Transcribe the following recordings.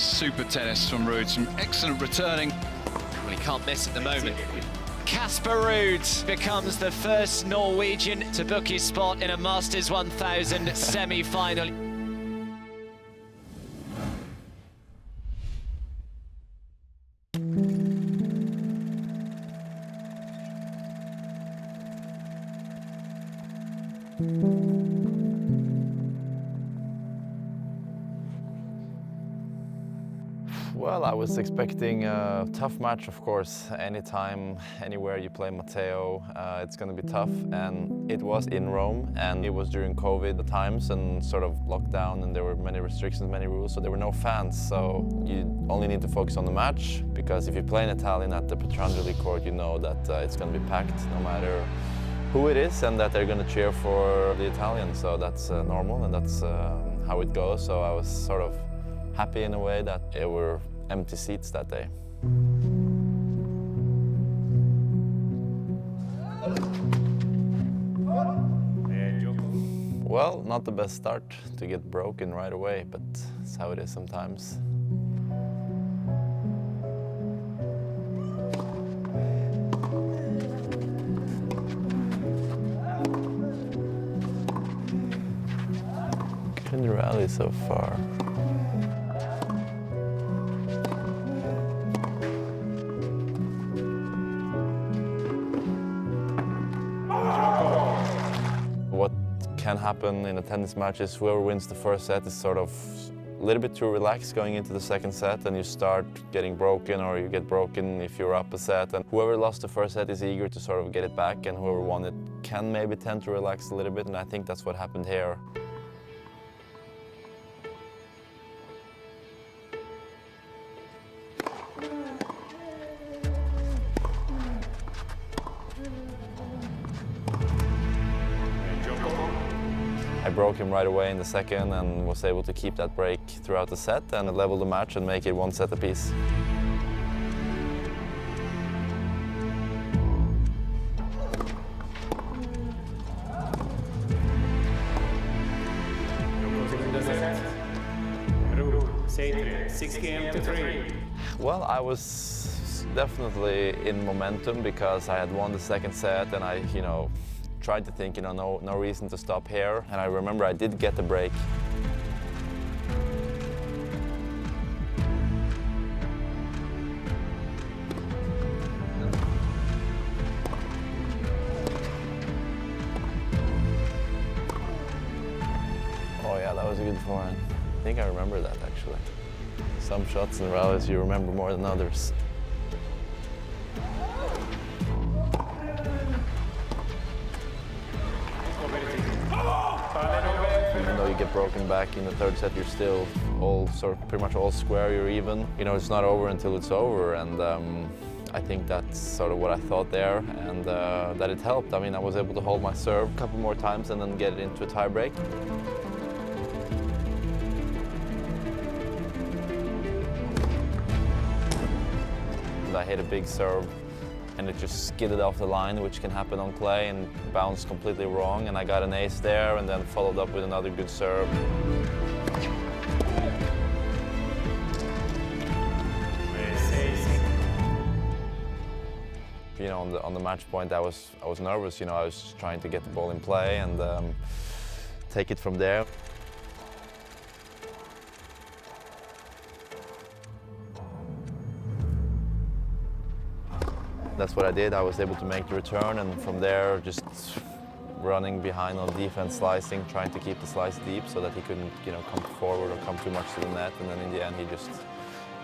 Super tennis from Ruud, some excellent returning. Well, he can't miss at the moment. Casper Ruud becomes the first Norwegian to book his spot in a Masters 1000 semi-final. Well, I was expecting a tough match, of course. Anytime, anywhere you play Matteo, it's going to be tough. And it was in Rome, and it was during COVID times and sort of lockdown, and there were many restrictions, many rules, so there were no fans. So you only need to focus on the match, because if you play in Italian at the Petrangeli court, you know that it's going to be packed no matter who it is, and that they're going to cheer for the Italians. So that's normal, and that's how it goes. So I was sort of happy in a way that there were empty seats that day. Well, not the best start to get broken right away, but it's how it is sometimes. Good rally so far. What can happen in a tennis match is whoever wins the first set is sort of a little bit too relaxed going into the second set, and you start getting broken, or you get broken if you're up a set, and whoever lost the first set is eager to sort of get it back, and whoever won it can maybe tend to relax a little bit, and I think that's what happened here. I broke him right away in the second and was able to keep that break throughout the set and level the match and make it one set apiece. Ruud, 6 game to 3. Well, I was definitely in momentum because I had won the second set, and I, tried to think, no reason to stop here. And I remember I did get the break. Oh yeah, that was a good forehand. I think I remember that actually. Some shots in rallies you remember more than others. Even though you get broken back in the third set, you're still pretty much all square, you're even. It's not over until it's over, and I think that's sort of what I thought there, and that it helped. I mean, I was able to hold my serve a couple more times and then get it into a tie break. I hit a big serve, and it just skidded off the line, which can happen on clay, and bounced completely wrong, and I got an ace there, and then followed up with another good serve. On the match point, I was nervous. I was just trying to get the ball in play and take it from there. That's what I did. I was able to make the return, and from there just running behind on defense, slicing, trying to keep the slice deep so that he couldn't come forward or come too much to the net, and then in the end he just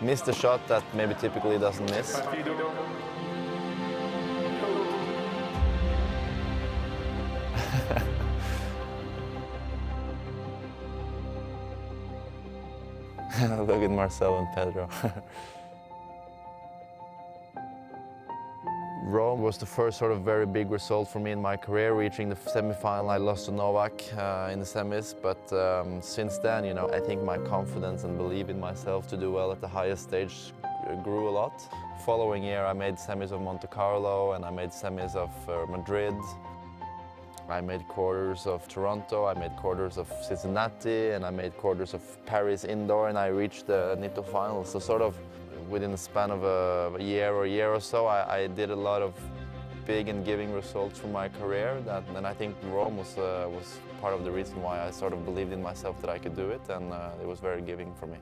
missed a shot that maybe typically doesn't miss. Look at Marcel and Pedro. Rome was the first sort of very big result for me in my career, reaching the semi-final. I lost to Novak in the semis, but since then, I think my confidence and belief in myself to do well at the highest stage grew a lot. Following year, I made semis of Monte Carlo, and I made semis of Madrid. I made quarters of Toronto, I made quarters of Cincinnati, and I made quarters of Paris indoor, and I reached the Nitto finals. So sort of within the span of a year or so, I did a lot of big and giving results for my career. And I think Rome was part of the reason why I sort of believed in myself that I could do it, and it was very giving for me.